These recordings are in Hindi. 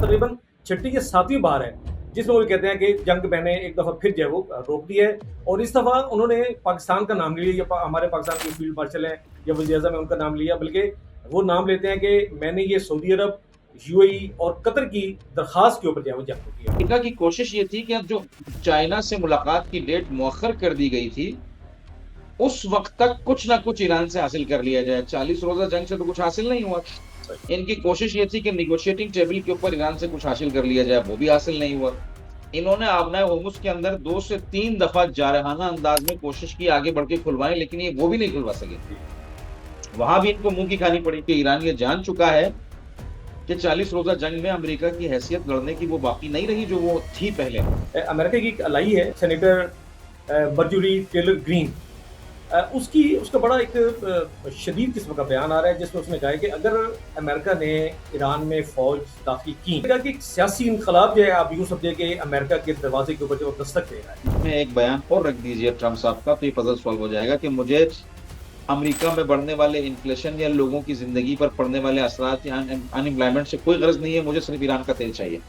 तकरीबन छठी या सातवीं बार है जिसमें वो कहते हैं कि जंग मैंने एक दफ़ा फिर जो है वो रोक दी है। और इस दफ़ा उन्होंने पाकिस्तान का नाम लिया, या हमारे पाकिस्तान के फील्ड मार्शल हैं या वज़ीर-ए-आज़म है उनका नाम लिया, बल्कि वो नाम लेते हैं कि मैंने ये सऊदी अरब, यूएई और कतर की दरख्वास्त के ऊपर जो है वो जंग को किया। अमेरिका की कोशिश ये थी कि अब जो चाइना से मुलाकात की डेट मुअख्खर कर दी गई थी, उस वक्त तक कुछ ना कुछ ईरान से हासिल कर लिया जाए। 40 रोजा जंग से तो कुछ हासिल नहीं हुआ। इनकी कोशिश ये थी कि निगोशिएटिंग टेबल के ऊपर ईरान से कुछ हासिल कर लिया जाए, वो भी हासिल नहीं हुआ। इन्होंने आबनाए होर्मुज़ के अंदर 2 से 3 दफा जारहाना अंदाज में कोशिश की आगे बढ़ के खुलवाएं, लेकिन ये वो भी नहीं खुलवा सके। वहां भी इनको मुंह की खानी पड़ी कि ईरान ये जान चुका है कि 40 रोजा जंग में अमेरिका की हैसियत लड़ने की वो बाकी नहीं रही जो वो थी पहले। अमेरिका की एक अलाई है सेनेटर मर्जूरी टेलर ग्रीन, उसका बड़ा एक शदीद किस्म का बयान आ रहा है जिसमें उसने कहा है कि अगर अमेरिका ने ईरान में फौज दाखिल की, कि सियासी इनकलाब जो है आप यूँ समझे कि अमेरिका के दरवाजे के ऊपर जो दस्तक दे रहा है। में एक बयान और रख दीजिए ट्रम्प साहब का, तो ये पजल सॉल्व हो जाएगा कि मुझे अमेरिका में बढ़ने वाले इन्फ्लेशन या लोगों की जिंदगी पर पड़ने वाले असरात या अनएम्प्लॉयमेंट से कोई गर्ज नहीं है, मुझे सिर्फ ईरान का तेल चाहिए।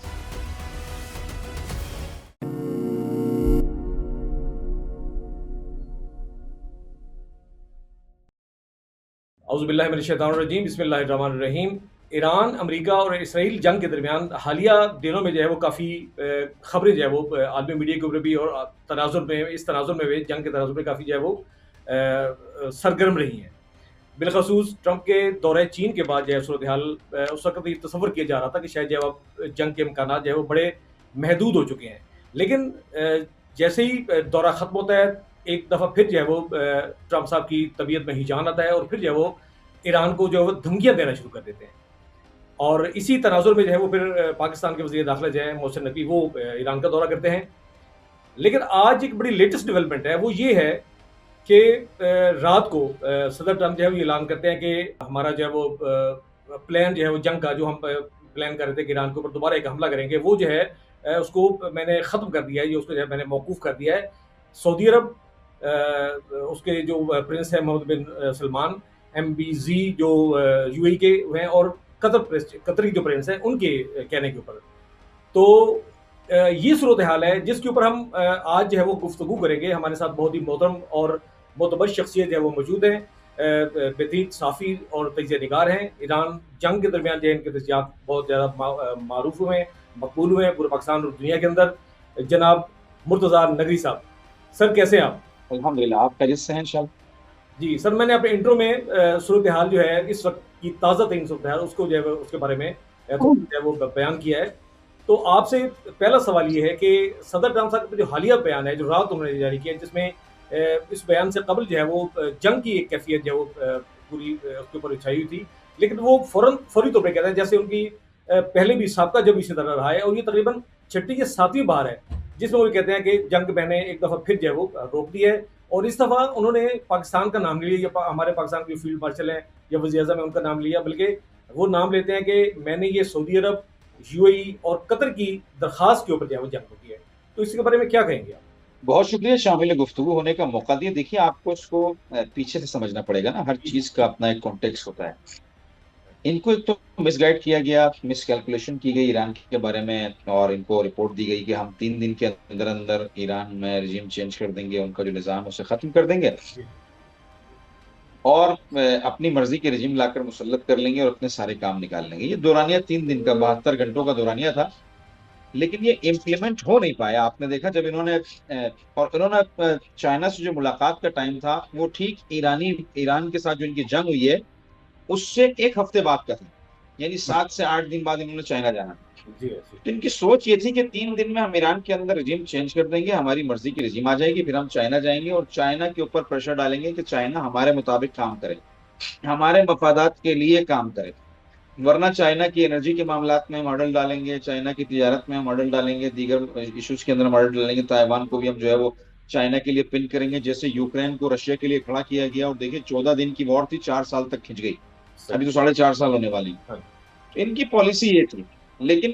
औज़ुबिल्लाहि मिनश्शैतानिर्रजीम, बिस्मिल्लाहिर्रहमानिर्रहीम। ईरान, अमेरिका और इसराइल जंग के दरमियान हालिया दिनों में जो है वो काफ़ी खबरें जो है वो आलमी मीडिया के ऊपर भी और तनाजुर में, इस तनाजुर में भी जंग के तनाजुर में काफ़ी जो है वो सरगर्म रही हैं। बिलखसूस ट्रंप के दौरे चीन के बाद जो है सूरत हाल उस वक्त ये तस्वर किया जा रहा था कि शायद जो है अब जंग के इम्कानात जो है वो बड़े महदूद हो चुके हैं। लेकिन जैसे ही दौरा ख़त्म होता है, एक दफ़ा फिर जो है वो ट्रंप साहब की तबीयत में हिजान आता है और फिर जो है वो ईरान को जो है वो धमकियाँ देना शुरू कर देते हैं। और इसी तनाजुर में जो है वो फिर पाकिस्तान के वज़ीर दाखिला जो है मोहसिन नकवी, वो ईरान का दौरा करते हैं। लेकिन आज एक बड़ी लेटेस्ट डेवलपमेंट है, वो ये है कि रात को सदर ट्रंप जो है वो ऐलान करते हैं कि हमारा जो है वो प्लान जो है वो जंग का जो हम प्लान कर रहे थे कि ईरान के ऊपर दोबारा एक हमला करेंगे, वो जो है उसको मैंने ख़त्म कर दिया है, ये उसको जो है मैंने मौकूफ़ कर दिया है। सऊदी अरब, उसके जो प्रिंस हैं मोहम्मद बिन सलमान, एमबीजी जो यूएई के हैं, और कतर की जो प्रिंस हैं उनके कहने के ऊपर। तो ये सूरत हाल है जिसके ऊपर हम आज जो है वो गुफ्तगू करेंगे। हमारे साथ बहुत ही मोहतरम और मोतबर शख्सियत जो है वो मौजूद हैं, बेहतरीन साफ़ी और तजिया निगार हैं। ईरान जंग के दरमियान जो है इनके तजियात बहुत ज़्यादा मारूफ हुए हैं, मकबूल हुए हैं पूरे पाकिस्तान और दुनिया के अंदर। जनाब मुर्तज़ा नगरी साहब, सर कैसे हैं आप? अल्हम्दुलिल्लाह, आप खैरियत से हैं इंशाल्लाह? जी सर, मैंने अपने इंट्रो में सूरत हाल जो है इस वक्त की ताज़ा तरीन सूरत हाल उसको जो है उसके बारे में जो है वो बयान किया है। तो आपसे पहला सवाल ये है कि सदर ट्रंप साहब का जो हालिया बयान है, जो रात उन्होंने जारी किया, जिसमें इस बयान से कबल जो है वो जंग की एक कैफियत जो है वो पूरी उसके ऊपर छाई हुई थी, लेकिन वो फौरी तौर पे कहते हैं जैसे उनकी पहले भी साबका जब इसी तरह रहा है, और ये तकरीबन छठी या सातवीं बार है जिसमें वो कहते हैं कि जंग मैंने एक दफ़ा फिर जो है वो रोक दी है। और इस दफ़ा उन्होंने पाकिस्तान का नाम लिया, या हमारे पाकिस्तान के फील्ड मार्शल हैं या वज़ीर-ए-आज़म है उनका नाम लिया, बल्कि वो नाम लेते हैं कि मैंने ये सऊदी अरब, यूएई और कतर की दरख्वास्त के ऊपर जो है वो जंग को किया है। तो इसके बारे में क्या कहेंगे आप? बहुत शुक्रिया शामिल गुफ्तगू होने का मौका दिया। देखिए, आपको इसको पीछे से समझना पड़ेगा ना, हर चीज का अपना एक कॉन्टेक्स्ट होता है। इनको एक तो मिसगाइड किया गया, मिसकैलकुलेशन की गई ईरान के बारे में, और इनको रिपोर्ट दी गई कि हम 3 दिन के अंदर अंदर ईरान में रिजीम चेंज कर देंगे, उनका जो निज़ाम है उसे खत्म कर देंगे और अपनी मर्जी के रिजीम लाकर मुसल्लत कर लेंगे और अपने सारे काम निकाल लेंगे। ये दौरानिया 3 दिन का 72 घंटों का दौरानिया था, लेकिन ये इम्प्लीमेंट हो नहीं पाया। आपने देखा जब इन्होंने चाइना से जो मुलाकात का टाइम था, वो ठीक ईरान के साथ जो इनकी जंग हुई है उससे 1 हफ्ते बाद का था, यानी 7 से 8 दिन बाद इन्होंने चाइना जाना था। जी, तो इनकी सोच ये थी कि 3 दिन में हम ईरान के अंदर रिजीम चेंज कर देंगे, हमारी मर्जी की रिजीम आ जाएगी, फिर हम चाइना जाएंगे और चाइना के ऊपर प्रेशर डालेंगे कि चाइना हमारे मुताबिक काम करे, हमारे मफादात के लिए काम करे। वरना चाइना की एनर्जी के मामलात में मॉडल डालेंगे, चाइना की तिजारत में मॉडल डालेंगे, दीगर इश्यूज के अंदर मॉडल डालेंगे। ताइवान को भी हम जो है वो चाइना के लिए पिन करेंगे, जैसे यूक्रेन को रशिया के लिए खड़ा किया गया। और देखिए 14 दिन की वॉर थी, 4 साल तक खिंच गई, अभी तो 4.5 साल होने वाली है। हाँ, तो इनकी पॉलिसी ये थी। लेकिन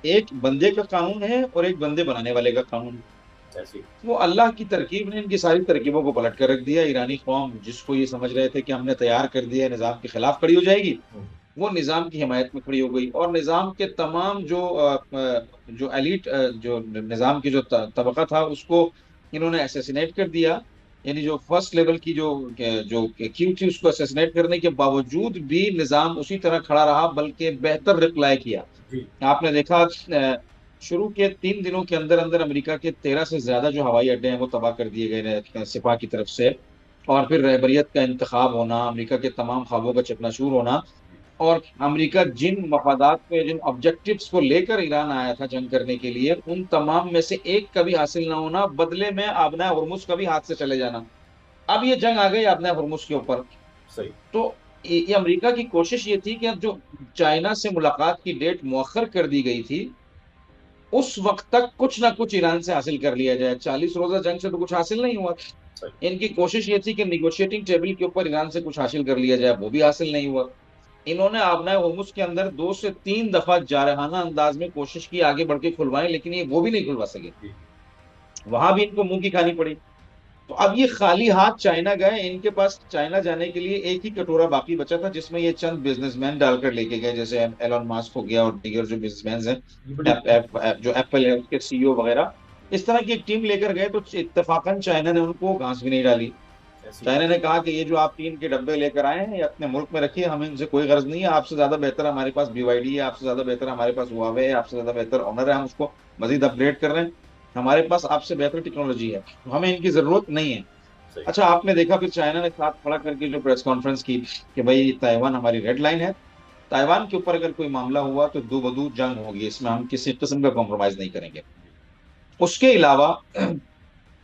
एक बंदे का कानून है और एक बंदे बनाने वाले का कानून है। ऐसी वो अल्लाह की तरकीब ने इनकी सारी तरकीबों को पलट कर रख दिया। ईरानी कौम, जिसको ये समझ रहे थे कि हमने तैयार कर दिया, निजाम के खिलाफ खड़ी हो जाएगी, वो निज़ाम की हिमायत में खड़ी हो गई, और निज़ाम के तमाम जो एलिट, जो निज़ाम की जो तबका था, उसको इन्होंने असैसिनेट कर दिया। यानी जो फर्स्ट लेवल की जो क्यू थी, उसको असैसिनेट करने के बावजूद भी निज़ाम उसी तरह खड़ा रहा, बल्कि बेहतर रिप्लाई किया। जी, आपने देखा शुरू के 3 दिनों के अंदर अंदर अमेरिका के 13 से ज्यादा जो हवाई अड्डे हैं वो तबाह कर दिए गए सिपा की तरफ से। और फिर रहबरियत का इंतखाब होना, अमेरिका के तमाम ख्वाबों का चकनाचूर होना, और अमेरिका जिन मफादात पे, जिन ऑब्जेक्टिव्स को लेकर ईरान आया था जंग करने के लिए, उन तमाम में से एक का भी हासिल ना होना, बदले में आबना हुर्मुज का भी हाथ से चले जाना। अब ये जंग आ गई आबना हुर्मुज के ऊपर। सही। तो ये अमेरिका की कोशिश ये थी कि अब जो चाइना से मुलाकात की डेट मुअख्खर कर दी गई थी, उस वक्त तक कुछ ना कुछ ईरान से हासिल कर लिया जाए। 40 रोजा जंग से तो कुछ हासिल नहीं हुआ। सही। इनकी कोशिश ये थी कि निगोशिएटिंग टेबल के ऊपर ईरान से कुछ हासिल कर लिया जाए, वो भी हासिल नहीं हुआ। इन्होंने आबना हुर्मुज के अंदर 2 से 3 दफा जारहाना अंदाज में कोशिश की आगे बढ़ के खुलवाएं, लेकिन ये वो भी नहीं खुलवा सके। जी, वहां भी इनको मुंह की खानी पड़ी। तो अब ये खाली हाथ चाइना गए। इनके पास चाइना जाने के लिए एक ही कटोरा बाकी बचा था, जिसमें ये चंद बिजनेसमैन डालकर लेके गए, जैसे एलोन मास्क हो गया और दीगर जो बिजनेसमैन हैं, ये बड़ी जो एप्पल है उसके सीईओ वगैरह। इस तरह की एक टीम लेकर गए, तो इत्तेफाकन चाइना ने उनको घास भी नहीं डाली। ऐसी। चाइना ने कहा कि ये जो आप टीन के डब्बे लेकर आए हैं, ये अपने मुल्क में रखिए, हमें इनसे कोई गर्ज नहीं है। आपसे ज्यादा बेहतर हमारे पास BYD है, आपसे ज्यादा बेहतर हमारे पास हुआवे है, आपसे ज्यादा बेहतर ऑनर है, हम उसको मजीद अपग्रेड कर रहे हैं। हमारे पास आपसे बेहतर टेक्नोलॉजी है, तो हमें इनकी जरूरत नहीं है। सही। अच्छा, आपने देखा फिर चाइना ने साथ खड़ा करके जो प्रेस कॉन्फ्रेंस की कि भाई ताइवान हमारी रेड लाइन है, ताइवान के ऊपर अगर कोई मामला हुआ तो दो बदू जंग होगी, इसमें हम किसी किस्म का कॉम्प्रोमाइज नहीं करेंगे। उसके अलावा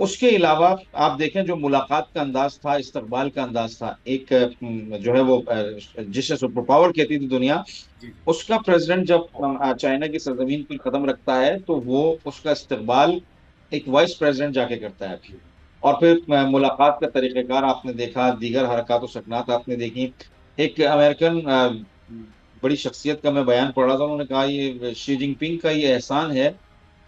उसके अलावा आप देखें, जो मुलाकात का अंदाज था, इस्तकबाल का अंदाज था, एक जो है वो जिसे सुपर पावर कहती थी दुनिया, जी, जी। उसका प्रेसिडेंट जब चाइना की सरजमीन पर कदम रखता है, तो वो उसका इस्तकबाल एक वाइस प्रेसिडेंट जाके करता है। जी, और फिर मुलाकात का तरीक़ेकार आपने देखा, दीगर हरकत और सकनात आपने देखी। एक अमेरिकन बड़ी शख्सियत का मैं बयान पढ़ रहा था, उन्होंने कहा ये शी जिनपिंग का ये एहसान है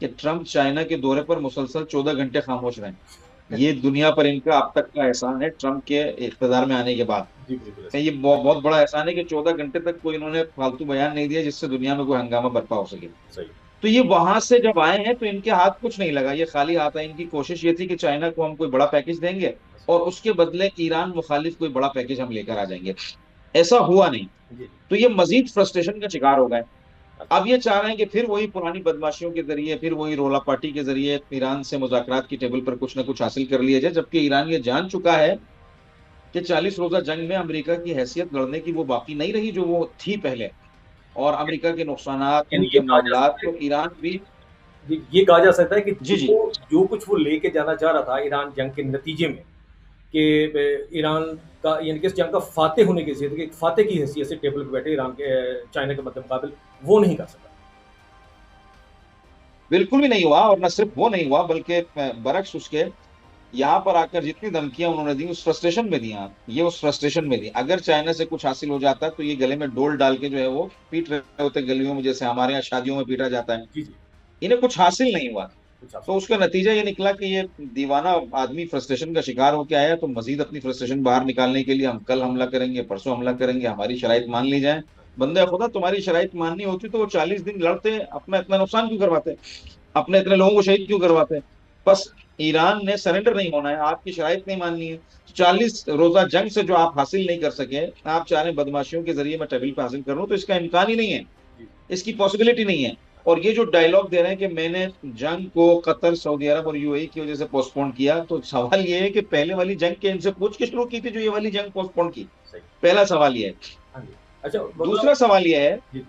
कि ट्रंप चाइना के दौरे पर मुसलसल 14 घंटे खामोश रहे। ये दुनिया पर इनका अब तक का एहसान है ट्रंप के इख्तियार में आने के बाद। जी, बिल्कुल ऐसा। ये बहुत बड़ा एहसान है कि 14 घंटे तक कोई इन्होंने फालतू बयान नहीं दिया जिससे दुनिया में कोई हंगामा बर्पा हो सके। सही। तो ये वहां से जब आए हैं तो इनके हाथ कुछ नहीं लगा, ये खाली हाथ है। इनकी कोशिश ये थी कि चाइना को हम कोई बड़ा पैकेज देंगे और उसके बदले ईरान मुखालिफ कोई बड़ा पैकेज हम लेकर आ जाएंगे। ऐसा हुआ नहीं। जी, जी। तो ये मजीद फ्रस्ट्रेशन का शिकार हो गए। अच्छा। अब ये चाह रहे हैं कि फिर वही पुरानी बदमाशियों के जरिए, फिर वही रोला पार्टी के जरिए ईरान से मुज़ाकरात की टेबल पर कुछ ना कुछ हासिल कर लिया जाए, जबकि ईरान ये जान चुका है कि 40 रोजा जंग में अमेरिका की हैसियत लड़ने की वो बाकी नहीं रही जो वो थी पहले। और अमेरिका के नुकसानात, यानी ये उनके कहा जा मामलात, सकता है तो ईरान भी। ये कहा जा सकता है कि जी, जी। जो कुछ वो लेके जाना चाह रहा था ईरान जंग के नतीजे में, कि ईरान का, यानी कि इस जंग का फातेह होने की हैसियत, कि एक फातेह की हैसियत से टेबल पे बैठे ईरान के चाइना के मुकाबले वो नहीं कर सका। बिल्कुल भी नहीं हुआ, और न सिर्फ वो नहीं हुआ बल्कि बरक्स उसके यहाँ पर आकर जितनी धमकियां उन्होंने दी, उस फ्रस्ट्रेशन में दी। ये उस फ्रस्ट्रेशन में दी। अगर चाइना से कुछ हासिल हो जाता तो ये गले में डोल डाल के जो है वो पीट रहे होते गलियों में, जैसे हमारे यहाँ शादियों में पीटा जाता है। जी, जी। इन्हें कुछ हासिल नहीं हुआ। कुछ तो हासिल। उसका नतीजा ये निकला कि ये दीवाना आदमी फ्रस्ट्रेशन का शिकार होकर आया, तो मजीद अपनी फ्रस्ट्रेशन बाहर निकालने के लिए हम कल हमला करेंगे, परसों हमला करेंगे, हमारी शराइत मान ली जाए। बंदे खुदा, तुम्हारी शराइत माननी होती तो वो 40 दिन लड़ते, अपना इतना नुकसान क्यों करवाते, अपने इतने लोगों को शहीद क्यों करवाते। बस ईरान ने सरेंडर नहीं होना है, आपकी शराइत नहीं माननी है। 40 रोजा जंग से जो आप हासिल नहीं कर सके, आप चाह रहे हैं बदमाशियों के जरिए मैं टेबल पे हासिल करूं, तो इसका इम्कान ही नहीं है, जी, इसकी पॉसिबिलिटी नहीं है। और ये जो डायलॉग दे रहे हैं कि मैंने जंग को कतर, सऊदी अरब और यूएई की वजह से पोस्टपोन किया, तो सवाल ये है कि पहले वाली जंग के इनसे पूछ के शुरू की थी जो ये वाली जंग पोस्टपोन की। सही। पहला सवाल ये है। हाँ जी। अच्छा, दूसरा मतलब। सवाल ये है। जी, जी,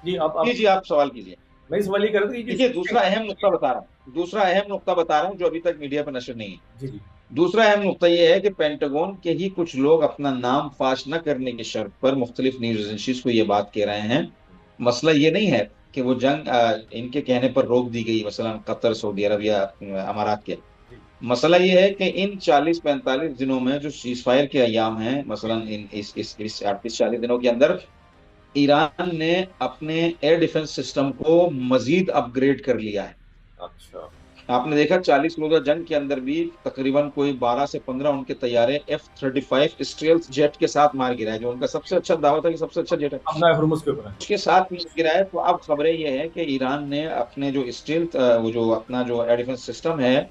जी, आप। जी, आप सवाल कीजिए। मैं इस सवाल ये कर रहा था कि देखिए, दूसरा अहम नुक्ता बता रहा हूँ जो अभी तक मीडिया पर नशर नहीं है। जी, जी। दूसरा अहम नुक्ता यह है कि पेंटागन के ही कुछ लोग अपना नाम फाश न करने की शर्त पर मुख्तलिफ न्यूज एजेंसीज को ये बात कह रहे हैं। मसला ये नहीं है कि वो जंग इनके कहने पर रोक दी गई, मसलन कतर, सऊदी अरब या अमारात के। जी, मसला ये है कि इन 40-45 दिनों में जो सीज फायर के अयाम हैं, मसलन इन इस 38-40 दिनों के अंदर ईरान ने अपने एयर डिफेंस सिस्टम को मजीद अपग्रेड कर लिया है। अच्छा। आपने देखा 40 रोजा जंग के अंदर भी तकरीबन कोई 12 से 15 उनके तैयारे F-35 स्टेल्थ जेट के साथ मार गिराए, जो उनका सबसे अच्छा दावा था कि सबसे अच्छा जेट है, हमला हरमुज के ऊपर है। उसके साथ मार गिराए। तो अब खबरें ये है कि ईरान ने अपने जो स्टेल्थ वो जो अपना जो एयर डिफेंस सिस्टम है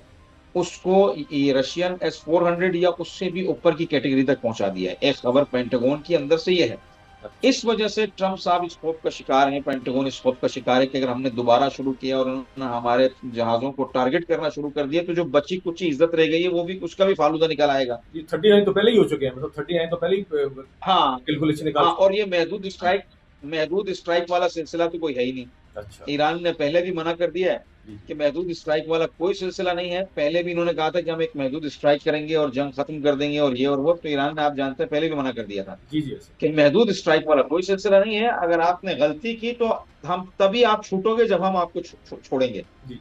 उसको ये रशियन S-400 या उससे भी ऊपर की कैटेगरी तक पहुंचा दिया है। एक खबर पेंटागन के अंदर से ये है। इस वजह से ट्रंप साहब इस खौफ का शिकार हैं, पेंटागन इस खौफ का शिकार है कि अगर हमने दोबारा शुरू किया और उन्होंने हमारे जहाजों को टारगेट करना शुरू कर दिया तो जो बची कुछ इज्जत रह गई है वो भी, उसका भी फालूदा निकल आएगा। 39 तो पहले ही हो चुके हैं, मतलब 39 तो पहले ही हाँ कैलकुलेशन निकाल हाँ, चुके और ये महदूद स्ट्राइक वाला सिलसिला तो कोई है ही नहीं। हैं। अच्छा। ईरान ने पहले भी मना कर दिया है जी कि महदूद स्ट्राइक वाला कोई सिलसिला नहीं है। पहले भी इन्होंने कहा था कि हम एक महदूद स्ट्राइक करेंगे और जंग खत्म कर देंगे और ये और वो, तो ईरान ने, आप जानते हैं, पहले भी मना कर दिया था जी जी ऐसे। कि महदूद स्ट्राइक वाला कोई सिलसिला नहीं है। अगर आपने गलती की तो हम तभी आप छूटोगे जब हम आपको छोड़ेंगे। जी।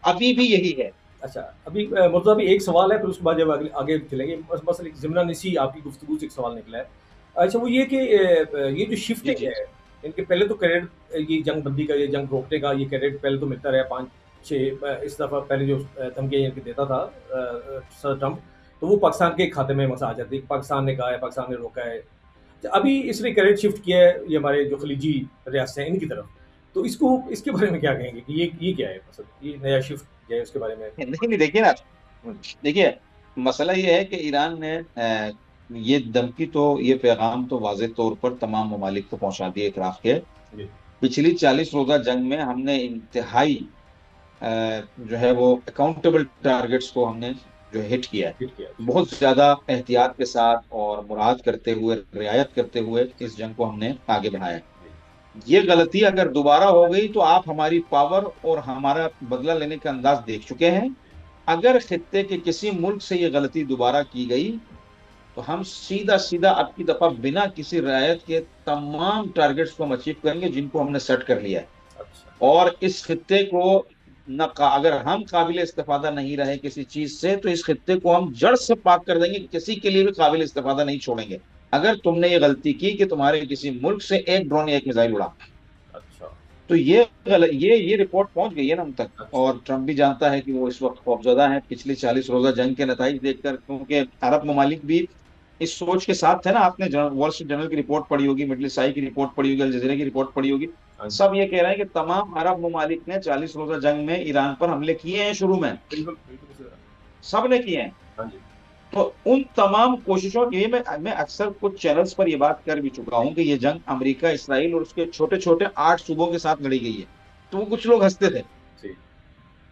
अभी भी यही है। अच्छा, अभी मुर्तज़ा अभी एक सवाल है, फिर उसके बाद जब आगे आगे चलेंगे, बस बस एक ज़िमना निसी आपकी गुफ्तगू से एक सवाल निकला है। अच्छा, वो ये कि ये जो जी शिफ्टिंग जी। है, इनके पहले तो क्रेडिट, ये जंग बंदी का, ये जंग रोकने का ये क्रेडिट पहले तो मिलता रहा 5-6, इस दफ़ा पहले जो धमकियाँ इनके देता था सर ट्रंप, तो वो पाकिस्तान के खाते में मसा आ जाती। पाकिस्तान ने कहा है, पाकिस्तान ने रोका है। तो अभी इसने क्रेडिट शिफ्ट किया है ये हमारे जो खलीजी रियासतें हैं इनकी तरफ, तो इसको, इसके बारे में क्या कहेंगे कि ये क्या है, मतलब ये नया शिफ्ट क्या है उसके बारे में? नहीं नहीं, देखिए ना, देखिए, मसला ये है कि ईरान ने ये धमकी तो, ये पैगाम तो वाज़ेह तौर पर तमाम ममालिक को पहुंचा दिए इतराफ के। जी। पिछली 40 रोजा जंग में हमने इंतहाई जो है वो अकाउंटेबल टारगेट्स को हमने जो हिट किया है, फिट किया है। बहुत ज्यादा एहतियात के साथ और मुराद करते हुए, रियायत करते हुए इस जंग को हमने आगे बढ़ाया है। ये गलती अगर दोबारा हो गई तो आप हमारी पावर और हमारा बदला लेने का अंदाज देख चुके हैं। अगर खित्ते के किसी मुल्क से ये गलती दोबारा की गई तो हम सीधा सीधा अब की दफा बिना किसी रियायत के तमाम टारगेट्स को हम अचीव करेंगे जिनको हमने सेट कर लिया है। अच्छा। और इस खित्ते को अगर हम काबिल इस्तेफादा नहीं रहे किसी चीज से तो इस खित्ते को हम जड़ से पाक कर देंगे, किसी के लिए भी काबिल इस्तेफादा नहीं छोड़ेंगे। अगर तुमने ये गलती की कि तुम्हारे किसी मुल्क से एक ड्रोन या एक मिसाइल उड़ा, अच्छा। तो ये रिपोर्ट पहुंच गई है ना हम तक। अच्छा। और ट्रंप भी जानता है कि वो इस वक्त खौफजदा है पिछली 40 रोजा जंग के नताइज देखकर, क्योंकि अरब ममालिक भी इस सोच के साथ है ना। आपने वॉल स्ट्रीट जर्नल की रिपोर्ट पढ़ी होगी, मिडल ईस्ट आई की रिपोर्ट पढ़ी होगी, अल जजीरा की रिपोर्ट पढ़ी होगी। हाँ जी। सब ये कह रहे हैं कि तमाम अरब ममालिक ने 40 रोजा जंग में ईरान पर हमले किए हैं शुरू में, बिल्कुल बिल्कुल सर। सब ने किए हैं। हाँ जी। तो उन तमाम कोशिशों के लिए मैं अक्सर कुछ चैनल्स पर ये बात कर भी चुका हूं कि ये जंग अमेरिका, इसराइल और उसके छोटे छोटे 8 सूबों के साथ लड़ी गई है। तो वो कुछ लोग हंसते थे। जी।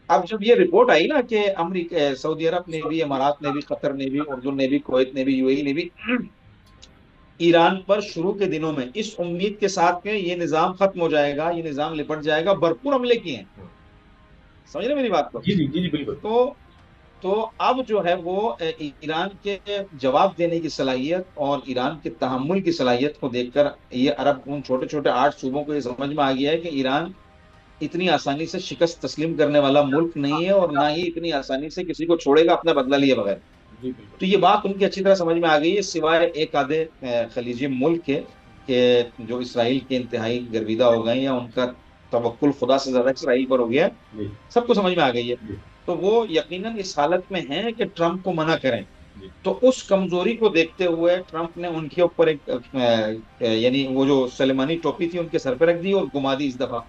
अब जब ये रिपोर्ट आई ना कि अमेरिका, सऊदी अरब ने भी, इमारात ने भी, कतर ने भी, उर्दू ने भी, कुवैत ने भी, यूएई ने भी ईरान पर शुरू के दिनों में इस उम्मीद के साथ कि ये निजाम खत्म हो जाएगा, ये निजाम लिपट जाएगा, भरपूर हमले किए हैं। समझ रहे मेरी बात को? जी जी जी जी बिल्कुल। तो तो अब जो है वो ईरान के जवाब देने की सलाहियत और ईरान के तहम्मुल की सलाहियत को देखकर ये अरब उन छोटे छोटे 8 सूबों को ये समझ में आ गया है कि ईरान इतनी आसानी से शिकस्त तस्लीम करने वाला मुल्क नहीं है और ना ही इतनी आसानी से किसी को छोड़ेगा अपना बदला लिए बगैर। जी बिल्कुल। तो ये बात उनकी अच्छी तरह समझ में आ गई है, सिवाय एक आधे खलीजी मुल्क के जो इसराइल के इंतहाई गर्विदा हो गए या उनका तवक्कुल खुदा से ज्यादा इसराइल पर हो गया है। जी सबको समझ में आ गई है। जी तो वो यकीनन इस हालत में हैं कि ट्रंप को मना करें। जी। तो उस कमजोरी को देखते हुए ट्रंप ने उनके ऊपर एक यानी वो जो सलेमानी टोपी थी उनके सर पे रख दी और घुमा दी इस दफा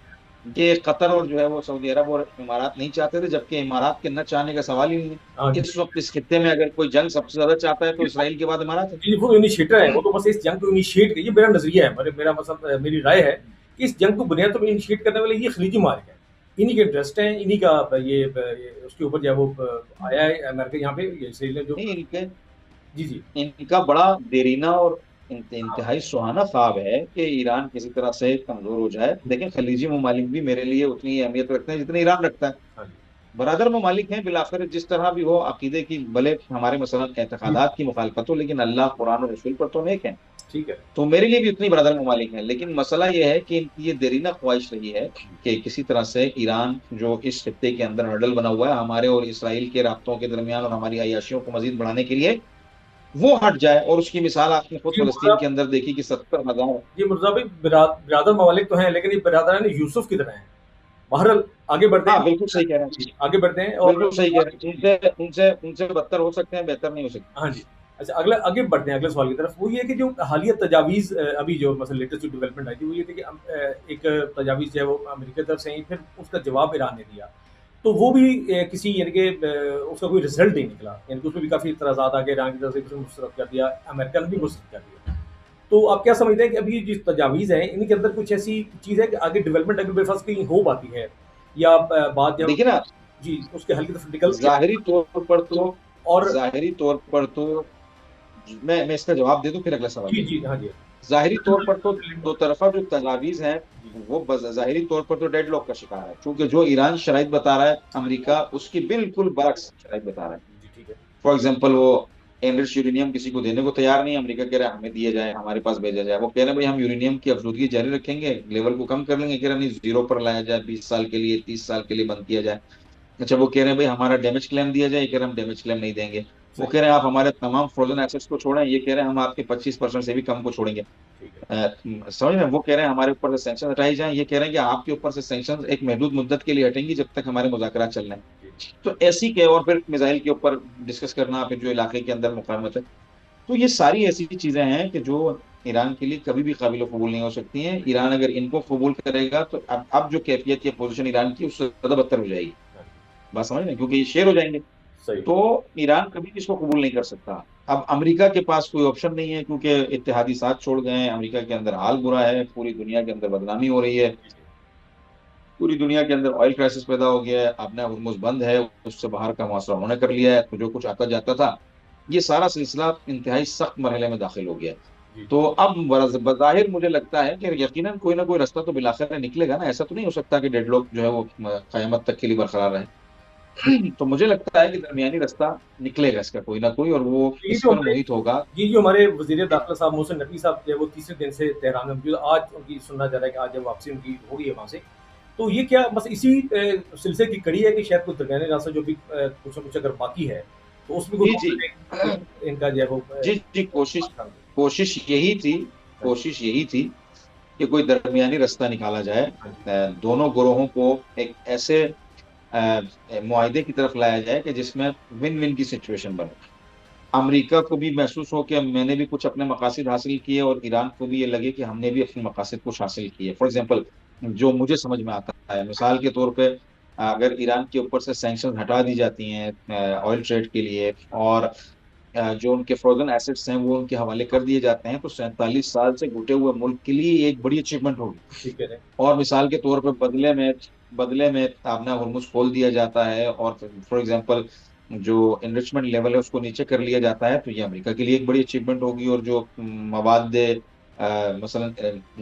कि कतर और जो है वो सऊदी अरब और इमारात नहीं चाहते थे, जबकि इमारात के न चाहने का सवाल ही नहीं हाँ है। जी। इस वक्त इस खित्ते में अगर कोई जंग सबसे ज्यादा चाहता है तो इसराइल के बाद इमारात है। जी, वो इनिशिएटर है, वो तो बस इस जंग को इनिशिएट, ये मेरा नजरिया है, मेरा मतलब मेरी राय है कि इस जंग को बुनियाद पर इनिशिएट करने वाले ये खलीजी मालिक हैं, इन्हीं के इंटरेस्ट हैं, इन्हीं का ये उसके ऊपर जो है वो आया है अमेरिका यहाँ पे, ये इसराइल ने जो। नहीं, इनके जी जी। इनका बड़ा देरीना और हाँ इंतहाई सुहाना ख्वाब है कि ईरान किसी तरह से कमजोर हो जाए। लेकिन खलीजी ममालिक भी मेरे लिए उतनी ही अहमियत रखते हैं जितनी ईरान रखता है। हाँ जी। बरादर ममालिक हैं बिलाखिर, जिस तरह भी हो अकीदे की, भले हमारे मसलन जी एतकादात की मुखालफत हो, लेकिन अल्लाह, कुरान और रसूल पर तो हम एक हैं। ठीक है। तो मेरे लिए भी उतनी बरादर ममालिक हैं। लेकिन मसला यह है कि इनकी ये देरीना ख्वाहिश रही है कि किसी तरह से ईरान जो इस खित्ते के अंदर हर्डल बना हुआ है हमारे और इसराइल के राब्तों के दरमियान और हमारी अयाशियों को मजीद बढ़ाने के लिए, वो हट जाए। और उसकी मिसाल आपने खुद जी फलस्तीन के अंदर देखी कि 70,000। जी मुर्जा भाई, बिरादर ममालिक तो हैं, लेकिन ये बिरादरान यूसुफ की तरह हैं, बहरहाल आगे बढ़ते हाँ हैं। बिल्कुल सही कह रहे हैं जी, आगे बढ़ते हैं और बिल्कुल सही कह रहे हैं, उनसे उनसे उनसे बदतर हो सकते हैं, बेहतर नहीं हो सकते। हाँ जी। अच्छा, अगला आगे बढ़ते हैं अगले सवाल की तरफ। वो ये है कि जो हालिया तजावीज़ अभी जो मतलब लेटेस्ट जो डेवलपमेंट आई थी, वो ये थी कि एक तजावीज़ जो है वो अमेरिका की तरफ से आई, फिर उसका जवाब ईरान ने दिया। तो वो भी किसी यानी कि उसका कोई रिज़ल्ट नहीं निकला। यानी कि उसमें भी काफ़ी इतराज़ात आ गए, ईरान की तरफ से किसी ने मुस्तरद कर दिया, अमेरिका ने भी मुस्तरद कर दिया। तो आप क्या समझते हैं कि अभी जिस तजावीज़ हैं, इनके अंदर कुछ ऐसी चीज़ है कि आगे डेवलपमेंट अगर मेरे पास कहीं हो पाती है या बात जब देखिए ना, जी, उसके हल की तरफ निकल के जाहिरी तौर पर तो और जाहिरी तौर पर तो मैं इसका जवाब दे दूं फिर अगला सवाल जी, ले जी, लूंगा। हाँ जी। जाहिरी तौर पर तो जी, दो तरफा जो तजावीज हैं वो जाहिरी तौर पर तो डेडलॉक का शिकार है, क्योंकि जो ईरान शराइत बता रहा है अमेरिका उसकी बिल्कुल बरक्स शराइत बता रहा है। ठीक है। फॉर एग्जाम्पल वो एनरिच यूरेनियम किसी को देने को तैयार नहीं, अमेरिका कह रहा है हमें दिया जाए, हमारे पास भेजा जाए। वो कह रहे हैं भाई हम यूरेनियम की अफजूदगी जारी रखेंगे, लेवल को कम कर लेंगे, कह रहे हैं नहीं जीरो पर लाया जाए, 20 साल के लिए 30 साल के लिए बंद किया जाए। अच्छा, वो कह रहे हैं भाई हमारा डैमेज क्लेम दिया जाए, ये कह रहे हैं हम डैमेज क्लेम नहीं देंगे। वो सही, कह रहे हैं आप हमारे तमाम फ्रोजन एसेट्स को छोड़ें, ये कह रहे हैं हम आपके 25% से भी कम को छोड़ेंगे। ठीक है। समझ रहे हैं, वो कह रहे हैं हमारे ऊपर से सैंक्शन हटाई जाए, ये कह रहे हैं कि आपके ऊपर से सैंक्शन एक महदूद मुद्दत के लिए हटेंगी जब तक हमारे मुज़ाकरात चल रहे हैं। जी, तो ऐसी के और फिर मिसाइल के ऊपर डिस्कस करना, फिर जो इलाके के अंदर मुकामत है। तो ये सारी ऐसी चीजें हैं कि जो ईरान के लिए कभी भी काबिल कबूल नहीं हो सकती हैं। ईरान अगर इनको कबूल करेगा तो अब जो कैफियत या पोजीशन ईरान की उससे ज्यादा बदतर हो जाएगी। हाँ, बात समझ रहे हैं, क्योंकि ये शेर हो जाएंगे। सही, तो ईरान कभी भी इसको कबूल नहीं कर सकता। अब अमेरिका के पास कोई ऑप्शन नहीं है, क्योंकि इत्तेहादी साथ छोड़ गए हैं, अमेरिका के अंदर हाल बुरा है, पूरी दुनिया के अंदर बदनामी हो रही है, जी, जी, पूरी दुनिया के अंदर ऑयल क्राइसिस पैदा हो गया है, अपना हुर्मुज बंद है, उससे बाहर का मुआसरा उन्होंने कर लिया है, तो जो कुछ आता जाता था ये सारा सिलसिला इंतहाई सख्त मरहले में दाखिल हो गया है। जी, तो अब बज़ाहिर मुझे लगता है कि यकीनन कोई ना कोई रास्ता तो बिलाखिर निकलेगा ना, ऐसा तो नहीं हो सकता कि डेडलॉक जो है वो कयामत तक के लिए बरकरार रहे। तो मुझे लगता है कि दरमियानी रास्ता निकलेगा इसका कोई ना कोई, और वो ये इस जो पर हमारे मुहित होगा। जी, जो हमारे वज़ीर दाखिला साहब मोहसिन नकवी साहब जो है वो तीसरे दिन से तेहरान में मौजूद, आज उनकी सुनना जा रहा है कि आज जब वापसी उनकी हो गई है वहाँ से। तो ये क्या बस इसी सिलसिले की कड़ी है कि शायद कोई दरमियानी रास्ता जो भी कुछ न कुछ अगर बाकी है, तो उसमें कोई जी जी, इनका जो है वो जी जी, कोशिश कोशिश यही थी, हाँ जी, कोशिश यही थी कि कोई दरमियानी रास्ता निकाला जाए, हाँ जी, दोनों ग्रोहों को एक ऐसे मुआहदे की तरफ लाया जाए कि जिसमें विन विन की सिचुएशन बने। अमेरिका को भी महसूस हो कि मैंने भी कुछ अपने मकासद हासिल किए, और ईरान को भी ये लगे कि हमने भी अपने मकासद कुछ हासिल किए। फॉर एग्जाम्पल, जो मुझे समझ में आता है, मिसाल के तौर पे अगर ईरान के ऊपर से सैंक्शन हटा दी जाती हैं ऑयल ट्रेड के लिए, और जो उनके फ्रोजन एसेट्स हैं वो उनके हवाले कर दिए जाते हैं, तो 47 साल से घुटे हुए मुल्क के लिए एक बड़ी अचीवमेंट होगी। ठीक है। और मिसाल के तौर पे बदले में अपना हुर्मुज खोल दिया जाता है, और फॉर एग्जांपल जो एनरिचमेंट लेवल है उसको नीचे कर लिया जाता है, तो ये अमेरिका के लिए एक बड़ी अचीवमेंट होगी। और जो मवाद मसलन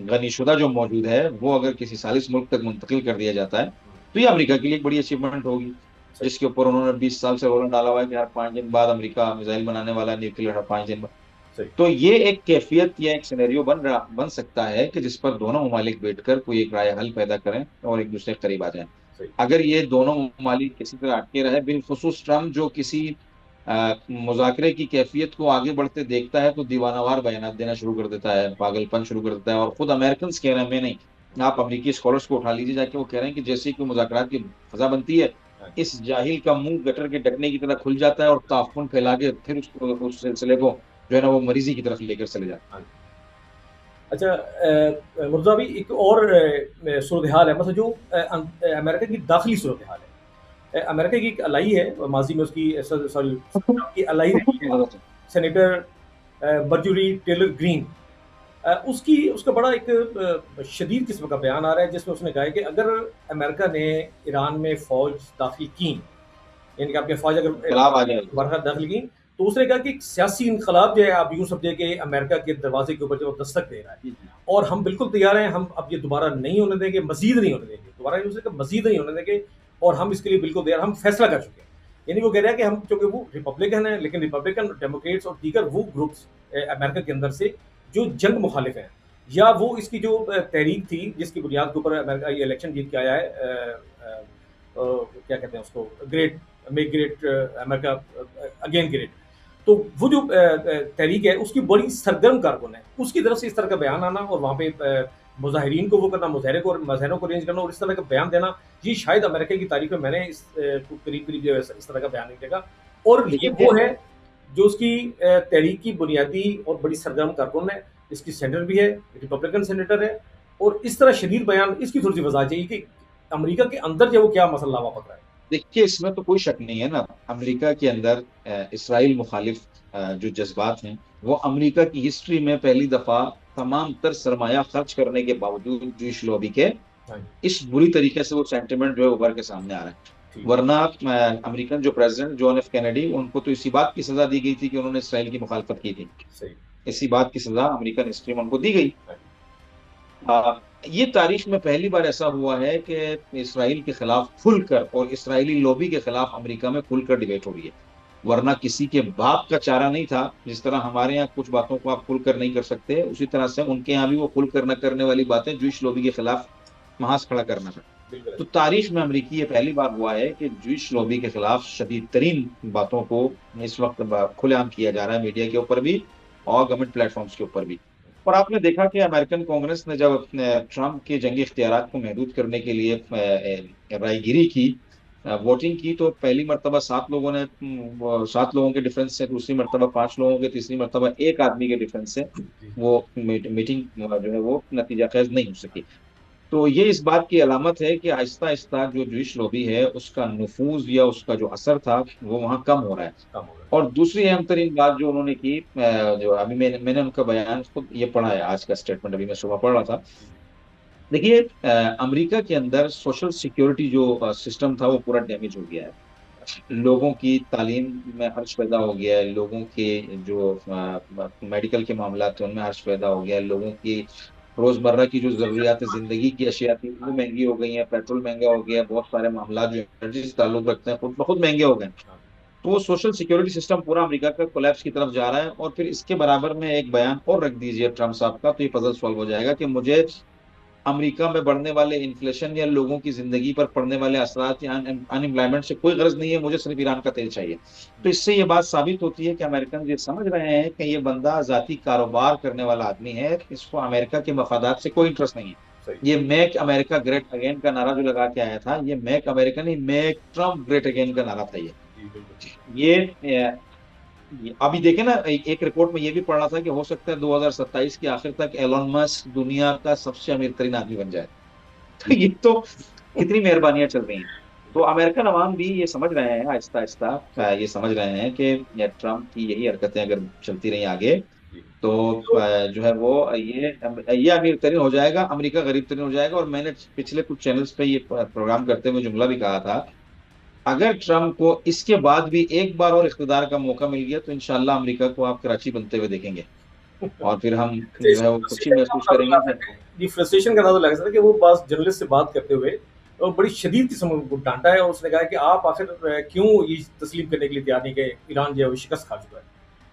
गनीशुदा जो मौजूद है वो अगर किसी सालिस मुल्क तक मुंतकिल कर दिया जाता है, तो ये अमेरिका के लिए एक बड़ी अचीवमेंट होगी, सही, जिसके ऊपर उन्होंने 20 साल से रोल डाला हुआ है कि हर 5 दिन बाद अमेरिका मिसाइल बनाने वाला है, न्यूक्लियर, हर 5 दिन। सही, तो ये एक कैफियत या एक सिनेरियो बन सकता है कि जिस पर दोनों ममालिक बैठकर कोई एक राय हल पैदा करें और एक दूसरे के करीब आ जाएं। सही, अगर ये दोनों ममालिक किसी तरह अटके रहे, बिलखुसूस ट्रम्प जो किसी मुज़ाकरे की कैफियत को आगे बढ़ते देखता है तो दीवानावार बयान देना शुरू कर देता है, पागलपन शुरू कर देता है। और खुद अमेरिकन कह रहे हैं, मैं नहीं, आप अमेरिकी स्कॉलर्स को उठा लीजिए जाके, वो कह रहे हैं कि जैसे ही कोई मुज़ाकरात की फजा बनती है, हाँ जी, इस जाहिल का मुंह गटर के ढकने की तरह खुल जाता है, और ताफुन फैला के फिर उस सिलसिले को जो है ना वो मरीजी की तरफ लेकर चले जाते हाँ जी। अच्छा मुर्तज़ा भाई एक और सूरत हाल है मतलब जो अमेरिका की दाखिली सूरत हाल है। अमेरिका की एक अलाई है, माज़ी में उसकी सॉरी की अलाई रही है, हैं। Senator Marjorie Taylor Greene. उसकी उसका बड़ा एक शदीद किस्म का बयान आ रहा है जिसमें उसने कहा है कि अगर अमेरिका ने ईरान में फ़ौज दाखिल की, यानी कि आपकी फ़ौज अगर इनकलाब आ जाए। बरखत दाखिल की, तो उसने कहा कि एक सियासी इनकलाब जो है आप यूँ समझिए कि अमेरिका के दरवाजे के ऊपर जो दस्तक दे रहा है, जी, जी। और हम बिल्कुल तैयार हैं, हम अब ये दोबारा नहीं होने देंगे, मज़ीद नहीं होने देंगे, दोबारा नहीं, उसने कहा मज़ीद नहीं होने देंगे, और हम इसके लिए बिल्कुल तैयार, हम फैसला कर चुके हैं। यानी वो कह रहा है कि हम, चूँकि वो रिपब्लिकन है, लेकिन रिपब्लिकन, डेमोक्रेट्स और दीगर वो ग्रुप्स अमेरिका के अंदर से जो जंग मुखालिफ हैं, या वो इसकी जो तहरीक थी जिसकी बुनियाद के ऊपर अमेरिका ये इलेक्शन जीत के आया है, क्या कहते हैं उसको, great make great America again great. तो वो जो तहरीक है उसकी बड़ी सरगर्म कारकुन है, उसकी तरफ से इस तरह का बयान आना और वहाँ पे मुजाहिरीन को वो करना, मुजाहरों को अरेंज करना और इस तरह का बयान देना, ये शायद अमेरिका की तारीख में मैंने करीब जो है इस तरह का बयान नहीं देखा। और ये वो है जो उसकी तहरीक की बुनियादी और बड़ी सरगर्म कारकुन है, इसकी सेनेटर भी है, रिपब्लिकन सेनेटर है, और इस तरह शदीद बयान, इसकी थोड़ी सी वजह चाहिए कि अमेरिका के अंदर जो वो क्या मसला लावा पड़ रहा है। देखिए, इसमें तो कोई शक नहीं है ना, अमेरिका के अंदर इसराइल मुखालिफ जो जज्बात हैं, वो अमेरिका की हिस्ट्री में पहली दफा तमाम तर सरमाया खर्च करने के बावजूद जूश लॉबी के इस बुरी तरीके से वो सेंटिमेंट जो है उभर के सामने आ रहा है। वरना अमेरिकन जो प्रेसिडेंट जॉन एफ कैनेडी, उनको तो इसी बात की सजा दी गई थी कि उन्होंने इसराइल की मुखालफत की थी। इसी बात की सजा अमेरिकन हिस्ट्री में उनको दी गई। ये तारीख में पहली बार ऐसा हुआ है कि इसराइल के खिलाफ खुलकर और इसराइली लॉबी के खिलाफ अमेरिका में खुलकर डिबेट हो रही है। वरना किसी के बाप का चारा नहीं था। जिस तरह हमारे यहाँ कुछ बातों को आप खुलकर नहीं कर सकते, उसी तरह से उनके यहाँ भी वो खुलकर न करने वाली बातें जूश लॉबी के खिलाफ महाज खड़ा करना था। तो तारीख में अमेरिकी ये पहली बार हुआ है कि जूश लॉबी के खिलाफ शदीद तरीन बातों को इस वक्त खुलेआम किया जा रहा है, मीडिया के ऊपर भी और गवर्नमेंट प्लेटफॉर्म्स के ऊपर भी। और आपने देखा कि अमेरिकन कांग्रेस ने जब ट्रंप के जंगी इख्तियारात को महदूद करने के लिए रायगिरी की, वोटिंग की, तो पहली मरतबा 7 लोगों के डिफरेंस से, दूसरी मरतबा 5 लोगों के, तीसरी मरतबा एक आदमी के डिफरेंस से वो मीटिंग जो है वो नतीजा खेज नहीं हो सकी। तो ये इस बात की अलामत है कि आहिस्ता आहिस्ता जो जूश लॉबी है उसका नफूज या उसका जो असर था वो वहाँ कम हो रहा है। और दूसरी अहम तरीन बात जो उन्होंने की, जो अभी मैंने उनका बयान खुद ये पढ़ा है, आज का स्टेटमेंट अभी मैं सुबह पढ़ रहा था। देखिए, अमेरिका के अंदर सोशल सिक्योरिटी जो सिस्टम था वो पूरा डैमेज हो गया है। लोगों की तालीम में हर्ज पैदा हो गया है, लोगों के जो मेडिकल के मामला थे उनमें हर्ज पैदा हो गया है, लोगों की रोजमर्रा की जो जरूरियात जिंदगी की अशिया थी वो महंगी हो गई है, पेट्रोल महंगा हो गया है, बहुत सारे मामला जो एनर्जी से ताल्लुक रखते हैं खुद बहुत महंगे हो गए। तो वो सोशल सिक्योरिटी सिस्टम पूरा अमेरिका का कोलैप्स की तरफ जा रहा है। और फिर इसके बराबर में एक बयान और रख दीजिए ट्रम्प साहब का, तो ये पजल सॉल्व हो जाएगा कि मुझे अमेरिका में बढ़ने वाले इन्फ्लेशन या लोगों की जिंदगी पर पड़ने वाले असरात या अनएम्प्लॉयमेंट से कोई गर्ज नहीं है, मुझे सिर्फ ईरान का तेल चाहिए। तो इससे ये बात साबित होती है कि अमेरिकन ये समझ रहे हैं कि ये बंदा जाती कारोबार करने वाला आदमी है, इसको अमेरिका के मफादात से कोई इंटरेस्ट नहीं है। ये मेक अमेरिका ग्रेट अगेन का नारा जो लगा के आया था, ये मेक अमेरिका नहीं, मेक ट्रम्प ग्रेट अगेन का नारा था। ये अभी देखे ना, एक रिपोर्ट में ये भी पढ़ा था कि हो सकता है 2027 के आखिर तक एलोन मस्क दुनिया का सबसे अमीर तरीन आदमी बन जाए। तो ये तो कितनी मेहरबानियां चल रही हैं। तो अमेरिकन अवाम भी ये समझ रहे हैं, आहिस्ता आहिस्ता ये समझ रहे हैं कि ट्रम्प की यही हरकतें अगर चलती रही आगे तो जो है वो ये अमीर तरीन हो जाएगा, अमेरिका गरीब तरीन हो जाएगा। और मैंने पिछले कुछ चैनल्स पे ये प्रोग्राम करते हुए जुमला भी कहा था, अगर ट्रम्प को इसके बाद भी एक बार और इख्तियार का मौका मिल गया तो इंशाल्लाह अमेरिका को आप कराची बनते हुए देखेंगे और फिर हम जो है वो खुशी महसूस करेंगे। ये फ्रस्ट्रेशन का अंदाजा लग सकता है कि वो बस जर्नलिस्ट से बात करते हुए और बड़ी शदीद किस्म को डांटा है और उसने कहा कि आप आखिर क्यों ये तस्लीम करने के लिए तैयार नहीं कि ईरान जो है वो शिकस्त खा चुका है।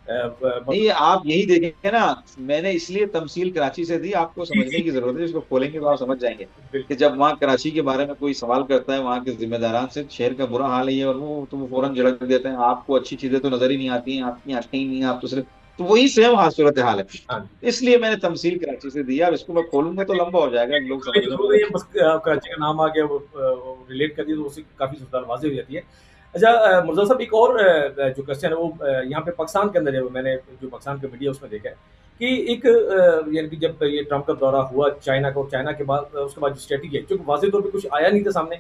नहीं, आप यही देखेंगे ना, मैंने इसलिए तमसील कराची से दी, आपको समझने की जरूरत है, इसको खोलेंगे तो आप समझ जाएंगे कि जब वहाँ कराची के बारे में कोई सवाल करता है वहाँ के जिम्मेदारान से, शहर का बुरा हाल है और वो फौरन झड़क देते हैं, आपको अच्छी चीजें तो नजर ही नहीं आती हैं, आपकी आंखें ही नहीं है, आप तो सिर्फ, तो वही सेम हाल सूरत हाल है। इसलिए मैंने तमसील कराची से दिया। अब इसको मैं खोलूंगा तो लंबा हो जाएगा, लोग समझ बस कराची का नाम आ गया वो रिलेट कर दिया तो उससे काफी वाज़ेह हो जाती है। अच्छा मुर्जा साहब, एक और जो क्वेश्चन है वो यहाँ पे पाकिस्तान के अंदर है, मैंने जो पाकिस्तान का मीडिया उसमें देखा है कि एक यानी कि जब ये ट्रम्प का दौरा हुआ चाइना का, और चाइना के बाद उसके बाद जो स्ट्रेटजी है जो वाज़ेह तौर पे कुछ आया नहीं था सामने,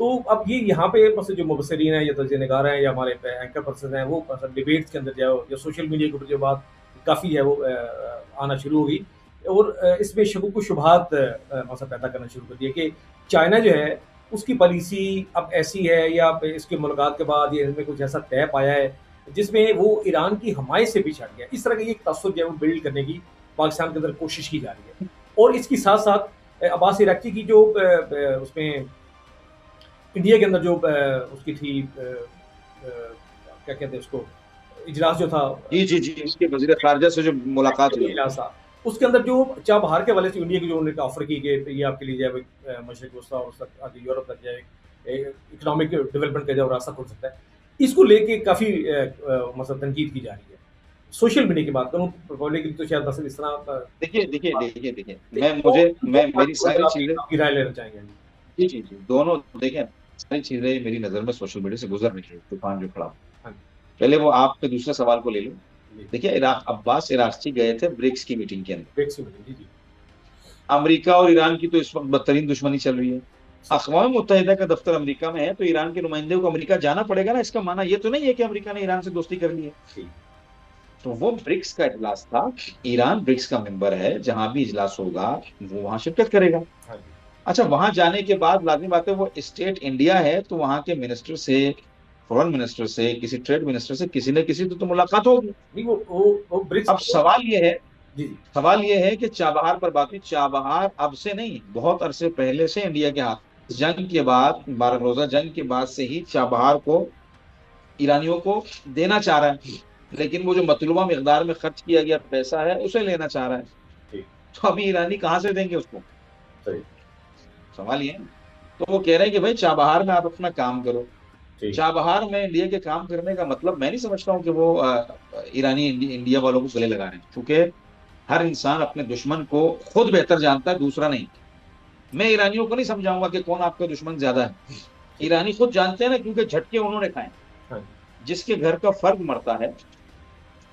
तो अब ये यहाँ पे मतलब जो मुबसरीन हैं या तज्ज़िया निगार हैं या हमारे एंकर पर्सन हैं वो डिबेट्स के अंदर जो या सोशल मीडिया के ऊपर जो बात काफ़ी है वो आना शुरू हो गई और इसमें शकुक शुबहात मसला पैदा करना शुरू कर दिया कि चाइना जो है उसकी पॉलिसी अब ऐसी है या इसकी मुलाकात के बाद ये इसमें कुछ ऐसा तय पाया है जिसमें वो ईरान की हमायत से पीछे हट गया। इस तरह का एक तस्वीर जो है वो बिल्ड करने की पाकिस्तान के अंदर कोशिश की जा रही है। और इसके साथ साथ अब्बास इराक़ची की जो उसमें इंडिया के अंदर जो उसकी थी क्या कहते हैं उसको, इजलास जो था, जी उसके वज़ीर ख़ारिजा से जो मुलाकात हुई, उसके अंदर जो चाबहार के वाले से इंडिया की जो उन्होंने ऑफर की कि ये आपके लिए जो है मशरिक़ वस्ता और तक आगे यूरोप तक जाए इकोनॉमिक डेवलपमेंट का जो रास्ता खुल सकता है, इसको लेके काफ़ी मतलब तनकीद की जा रही है। सोशल मीडिया की बात करूँ, पब्लिक तो शायद बस इस तरह देखिए, दो मैं मेरी बातों पर सारी चीजें, आपकी राय लेना चाहेंगे। जी, दोनों देखें, सारी चीजें मेरी नज़र में सोशल मीडिया से गुज़र रही है, तूफ़ान जो खड़ा। हाँ जी, पहले वो आपके दूसरे सवाल को ले लो। जी, देखिए, अब्बास इराक़ची गए थे ब्रिक्स की मीटिंग के अंदर। ब्रेक्स में जी, जी। अमेरिका और ईरान की तो इस वक़्त बदतरीन दुश्मनी चल रही है। सही, अक़वाम मुत्तहिदा का दफ़्तर अमेरिका में है, तो ईरान के नुमाइंदे को अमेरिका जाना पड़ेगा ना, इसका माना ये तो नहीं है कि अमेरिका ने ईरान से दोस्ती कर ली है। जी, तो वो ब्रिक्स का इजलास था, ईरान ब्रिक्स का मेंबर है, जहाँ भी इजलास होगा, वो वहाँ शिरकत करेगा। हाँ जी। अच्छा, वहाँ जाने के बाद लाज़िमी बात है वो स्टेट इंडिया है, तो वहाँ के मिनिस्टर से, फॉरेन मिनिस्टर से, किसी ट्रेड मिनिस्टर से किसी न किसी से तो मुलाकात होगी। नहीं वो ब्रिक्स अब जी, जी, सवाल ये है कि चाबहार पर बात हुई, चाबहार अब से नहीं, बहुत अरसे पहले से इंडिया के हाथ, जंग के बाद, 12 रोज़ा जंग के बाद से ही चाबहार को ईरानियों को देना चाह रहा है, लेकिन वो जो मतलूबा मिकदार में खर्च किया गया पैसा है, उसे लेना चाह रहा है। जी, तो अभी ईरानी कहाँ से देंगे उसको? सही, सवाल ये है ना। तो वो कह रहे हैं कि भाई चाबहार में आप अपना काम करो। जी, चाबहार में इंडिया के काम करने का मतलब मैं नहीं समझता हूँ कि वो ईरानी इंडिया वालों को गले लगा रहे हैं, क्योंकि हर इंसान अपने दुश्मन को खुद बेहतर जानता है, दूसरा नहीं। मैं ईरानियों को नहीं समझाऊंगा कि कौन आपका दुश्मन ज्यादा है। जी, ईरानी खुद जानते हैं ना, क्योंकि झटके उन्होंने खाए। हाँ जी, जिसके घर का फर्द मरता है,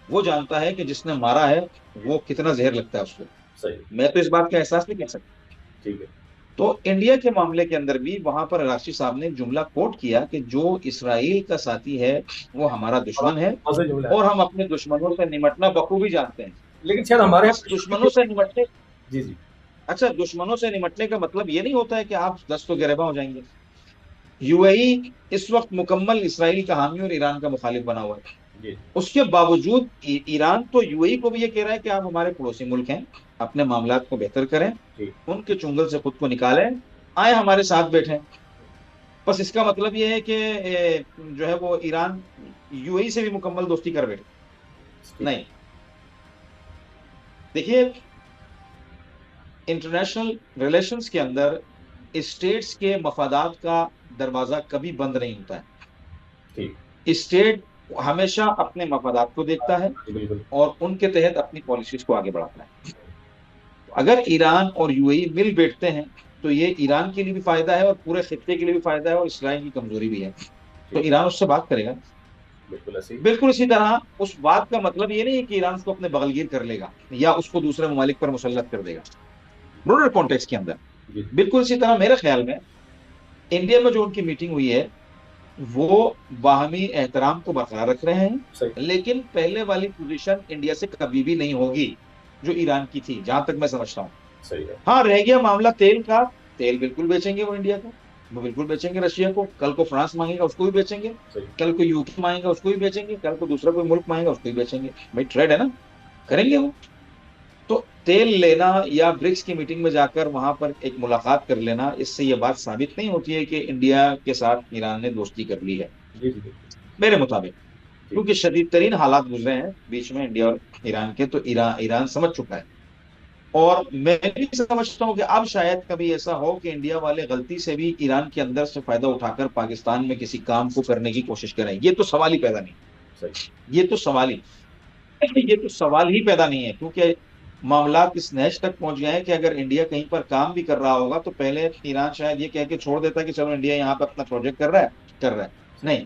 वो जानता है कि जिसने मारा है वो कितना जहर लगता है उसको। सही, मैं तो इस बात का एहसास नहीं कर सकता। ठीक है। तो इंडिया के मामले के अंदर भी वहां पर राशि साहब ने एक जुमला कोट किया कि जो इसराइल का साथी है वो हमारा दुश्मन है, वाज़ेह जुमला है। और हम अपने दुश्मनों से निमटना बखूबी जानते हैं। लेकिन शायद हमारे यहाँ इस कश्मीर दुश्मनों के से निमटने जी, जी, अच्छा, दुश्मनों से निमटने का मतलब ये नहीं होता है कि आप दस्तो गिरबा हो जाएंगे। यूएई इस वक्त मुकम्मल इसराइल का हामी और ईरान का मुखालिफ बना हुआ है। जी, उसके बावजूद ईरान तो यूएई को भी ये कह रहा है कि आप हमारे पड़ोसी मुल्क हैं, अपने मामलात को बेहतर करें, जी, उनके चुंगल से खुद को निकालें, आए हमारे साथ बैठें। बस इसका मतलब ये है कि जो है वो ईरान यूएई से भी मुकम्मल दोस्ती कर बैठे। ठीक, नहीं, देखिए, इंटरनेशनल रिलेशंस के अंदर स्टेट्स के मफादात का दरवाजा कभी बंद नहीं होता है। ठीक, स्टेट हमेशा अपने मफादात को देखता है जी, बिल्कुल, और उनके तहत अपनी पॉलिसीज को आगे बढ़ाता है। अगर ईरान और यूएई मिल बैठते हैं, तो ये ईरान के लिए भी फायदा है और पूरे खित्ते के लिए भी फायदा है, और इसराइल की कमजोरी भी है। तो ठीक, ईरान उससे बात करेगा। बिल्कुल ऐसे ही। बिल्कुल इसी तरह उस बात का मतलब ये नहीं है कि ईरान उसको अपने बगलगीर कर लेगा या उसको दूसरे ममालिक पर मुसल्लत कर देगा, ब्रॉडर कॉन्टेक्स्ट के अंदर। जी, बिल्कुल इसी तरह मेरे ख्याल में इंडिया में जो उनकी मीटिंग हुई है, वो बाहमी एहतराम को बरकरार रख रहे हैं, सही, लेकिन पहले वाली पोजीशन इंडिया से कभी भी नहीं होगी जो ईरान की थी, जहां तक मैं समझता हूँ। सही है, हाँ, रह गया मामला तेल का। तेल बिल्कुल बेचेंगे वो इंडिया को, वो बिल्कुल बेचेंगे रशिया को। कल को फ्रांस मांगेगा उसको भी बेचेंगे, सही, कल को यूके मांगेगा उसको भी बेचेंगे, कल को दूसरा कोई मुल्क मांगेगा उसको भी बेचेंगे। भाई ट्रेड है ना, करेंगे वो। तो तेल लेना या ब्रिक्स की मीटिंग में जाकर वहां पर एक मुलाकात कर लेना, इससे ये बात साबित नहीं होती है कि इंडिया के साथ ईरान ने दोस्ती कर ली है, जी, जी, बिल्कुल, मेरे मुताबिक। ठीक, क्योंकि शदीद तरीन हालात गुजरे हैं बीच में इंडिया और ईरान के, तो ईरान समझ चुका है। और मैं भी समझता हूं कि अब शायद कभी ऐसा हो कि इंडिया वाले गलती से भी ईरान के अंदर से फायदा उठाकर पाकिस्तान में किसी काम को करने की कोशिश करें। ये तो सवाल ही पैदा नहीं, सही, ये तो सवाल ही ये तो सवाल ही पैदा नहीं है, क्योंकि मामला इस नहज तक पहुंच गए हैं कि अगर इंडिया कहीं पर काम भी कर रहा होगा, तो पहले ईरान शायद ये कह के छोड़ देता कि चलो इंडिया यहाँ पे अपना प्रोजेक्ट कर रहा है। नहीं,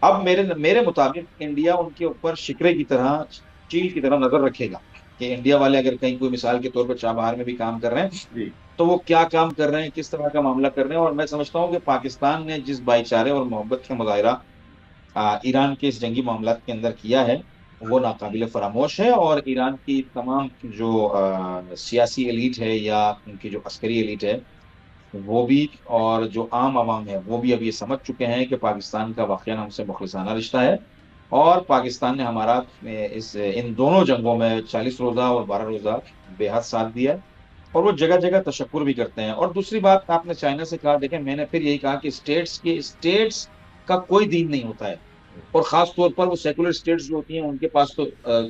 अब मेरे मेरे मुताबिक इंडिया उनके ऊपर शिकरे की तरह, चील की तरह नजर रखेगा कि इंडिया वाले अगर कहीं कोई मिसाल के तौर पर चाबहार में भी काम कर रहे हैं, जी, तो वो क्या काम कर रहे हैं, किस तरह का मामला कर रहे हैं। और मैं समझता हूँ कि पाकिस्तान ने जिस भाईचारे और मोहब्बत का मुजाहिरा ईरान के इस जंगी मामला के अंदर किया है, वो नाकाबिले फरामोश है। और ईरान की तमाम जो सियासी एलीट है या उनकी जो अस्करी एलीट है, वो भी, और जो आम आवाम है, वो भी अब ये समझ चुके हैं कि पाकिस्तान का वाकई हमसे मुखलिसाना रिश्ता है, और पाकिस्तान ने हमारा इन दोनों जंगों में 40 रोज़ा और 12 रोज़ा बेहद साथ दिया है। और वो जगह जगह तशक्कुर भी करते हैं। और दूसरी बात, आपने चाइना से कहा, देखें मैंने फिर यही कहा कि स्टेट्स का कोई दीन नहीं होता है, और खास तौर पर वो सेकुलर स्टेट्स जो होती हैं उनके पास तो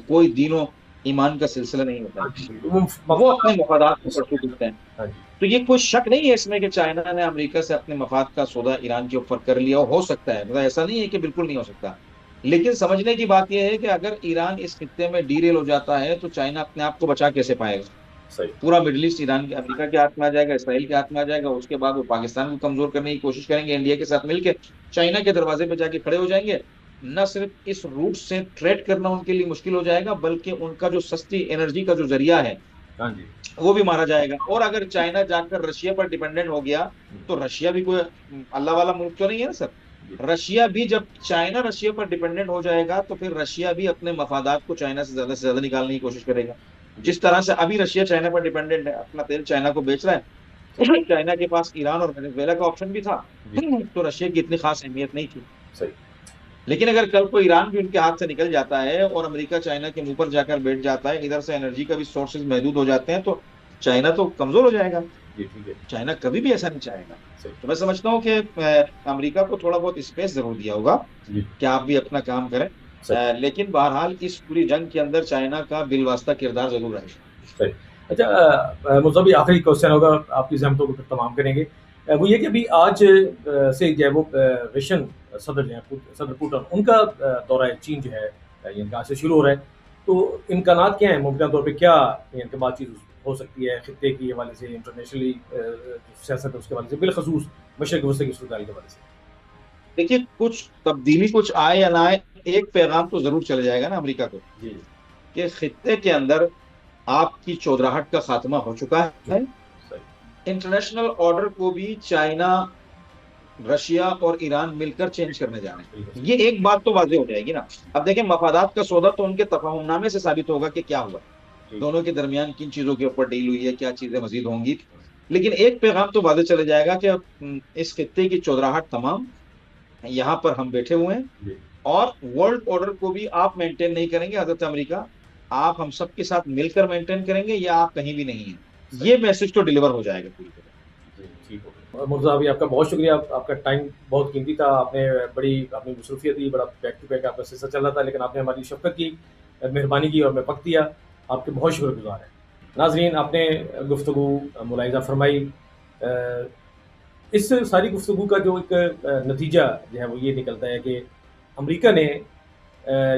कोई दीनों ईमान का सिलसिला नहीं होता हाँ है। जी, बिल्कुल, वो अपने मफादात को परसू करते हैं। हाँ जी, तो ये कोई शक नहीं है इसमें कि चाइना ने अमेरिका से अपने मफाद का सौदा ईरान के ऊपर कर लिया, हो सकता है, मतलब ऐसा नहीं है कि बिल्कुल नहीं हो सकता। लेकिन समझने की बात यह है कि अगर ईरान इस खित्ते में डीरेल हो जाता है तो चाइना अपने आप को बचा कैसे पाएगा? सही। पूरा मिडिल ईस्ट ईरान के अमेरिका के हाथ में आ जाएगा, इसराइल के हाथ में आ जाएगा, उसके बाद वो पाकिस्तान को कमजोर करने की कोशिश करेंगे, इंडिया के साथ मिलकर चाइना के दरवाजे पे जाके खड़े हो जाएंगे। न सिर्फ इस रूट से ट्रेड करना उनके लिए मुश्किल हो जाएगा, बल्कि उनका जो सस्ती एनर्जी का जो जरिया है हाँ जी। वो भी मारा जाएगा। और अगर चाइना जाकर रशिया पर डिपेंडेंट हो गया तो रशिया भी कोई अल्लाह वाला मुल्क तो नहीं है ना सर। रशिया भी, जब चाइना रशिया पर डिपेंडेंट हो जाएगा तो फिर रशिया भी अपने मफादात को चाइना से ज्यादा निकालने की कोशिश करेगा। जिस तरह से अभी रशिया चाइना पर डिपेंडेंट है, अपना तेल चाइना को बेच रहा है, चाइना के पास ईरान और वेनेजुएला का ऑप्शन भी था, तो रशिया की इतनी खास अहमियत नहीं थी। सही। लेकिन अगर कल को ईरान भी उनके हाथ से निकल जाता है और अमेरिका चाइना के मुंह पर जाकर बैठ जाता है, इधर से एनर्जी का भी सोर्सेज महदूद हो जाते हैं, तो चाइना तो कमजोर हो जाएगा। जी ठीक है। चाइना कभी भी ऐसा नहीं चाहेगा। सही। तो मैं समझता हूँ कि अमेरिका को थोड़ा बहुत स्पेस जरूर दिया होगा जी। कि आप भी अपना काम करें। लेकिन बहरहाल इस पूरी जंग के अंदर चाइना का बिलवास्ता किरदार जरूर रहेगा। सही। अच्छा, मुझे भी आखिरी क्वेश्चन होगा, आपकी सहमतों को फिर तमाम करेंगे। वो ये कि अभी आज से जो है वो रशियन सदर जो है सदर पुतिन, उनका दौरा चीन जो है इनका आज से शुरू हो रहा है। तो इम्कानात क्या हैं, मुमकिन तौर पे क्या इनकी बातचीत हो सकती है खित्ते के हवाले से, इंटरनेशनली सियासत है उसके हवाले से, बिलखसूस मशरक़ वसत की सूरत के हवाले से? देखिए, कुछ तब्दीली कुछ आए या ना आए, एक पैगाम तो जरूर चले जाएगा ना अमेरिका को जी। कि खित्ते के अंदर आपकी चौधराहट का खात्मा हो चुका है। इंटरनेशनल ऑर्डर को भी चाइना, रशिया और ईरान मिलकर चेंज करने जा रहे हैं। ये एक बात तो वाज़ेह हो जाएगी ना। अब देखें, मफादात का सौदा तो उनके तफाहुमनामे से साबित होगा कि क्या हुआ, दोनों के दरमियान किन चीजों के ऊपर डील हुई है, क्या चीजें मजीद होंगी। लेकिन एक पैगाम तो वाज़ेह चले जाएगा कि इस खित्ते की चौधराहट तमाम, यहाँ पर हम बैठे हुए हैं, और वर्ल्ड ऑर्डर को भी आप मेंटेन नहीं करेंगे हजरत अमेरिका, आप हम सबके साथ मिलकर मेंटेन करेंगे, या आप कहीं भी नहीं है। ये मैसेज तो डिलीवर हो जाएगा पूरी तरह। ठीक हो मुर्तज़ा भाई, आपका बहुत शुक्रिया। आपका टाइम बहुत कीमती था, आपने बड़ी अपनी मसरूफियत दी, बड़ा बैक टू बैक आपका सिलसिला चल रहा था, लेकिन आपने हमारी शफ़क़त की, मेहरबानी की और हमें वक्त दिया। आपके बहुत शुक्रगुज़ार हैं। नाज़रीन, आपने गुफ्तगू मुलाहिज़ा फरमाई। इस सारी गुफ्तगू का जो एक नतीजा जो है वो ये निकलता है कि अमेरिका ने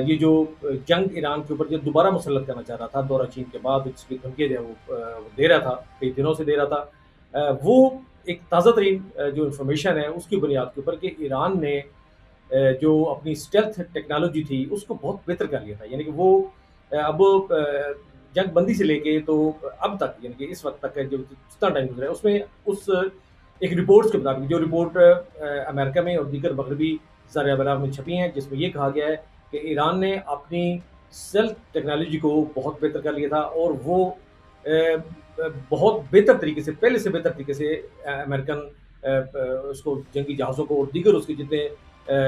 ये जो जंग ईरान के ऊपर जो दोबारा मुसल्लत करना चाह रहा था दौरा चीन के बाद, इसकी धमकियाँ जो है वो दे रहा था, कई दिनों से दे रहा था, वो एक ताज़ा तरीन जो इन्फॉर्मेशन है उसकी बुनियाद के ऊपर कि ईरान ने जो अपनी स्टेल्थ टेक्नोलॉजी थी उसको बहुत बेहतर कर लिया था। यानी कि वो अब जंग बंदी से लेके तो अब तक, यानी कि इस वक्त तक जो जितना टाइम गुजरा है उसमें उस एक रिपोर्ट्स के मुताबिक, जो रिपोर्ट अमेरिका में और दीगर मगरबी ज़राए अबलाग में छपी हैं, जिसमें ये कहा गया है कि ईरान ने अपनी सेल्फ टेक्नोलॉजी को बहुत बेहतर कर लिया था, और वो बहुत बेहतर तरीके से, पहले से बेहतर तरीके से अमेरिकन उसको जंगी जहाज़ों को और दीगर उसके जितने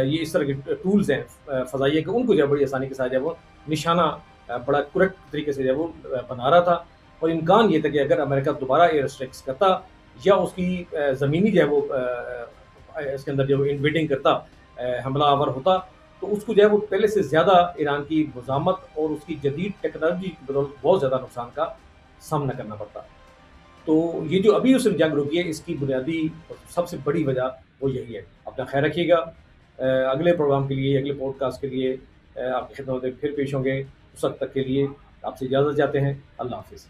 ये इस तरह के टूल्स हैं फ़ज़ाइया के, उनको जो है बड़ी आसानी के साथ जो है वो निशाना बड़ा करेक्ट तरीके से जो है वो बना रहा था। और इम्कान ये था कि अगर अमेरिका दोबारा एयर स्ट्राइक्स करता या उसकी ज़मीनी जो है वो इसके अंदर जो इन्वेडिंग करता, हमला आवर होता, तो उसको जो है वो पहले से ज़्यादा ईरान की मुज़ामत और उसकी जदीद टेक्नोलॉजी की बदौलत बहुत ज़्यादा नुकसान का सामना करना पड़ता। तो ये जो अभी उसने जंग रोकी है, इसकी बुनियादी और सबसे बड़ी वजह वो यही है। अपना ख्याल रखिएगा। अगले प्रोग्राम के लिए, अगले पॉडकास्ट के लिए आपकी खिदमत में फिर पेश होंगे। उस वक्त तक के लिए आपसे इजाज़त चाहते हैं। अल्लाह हाफ़िज़।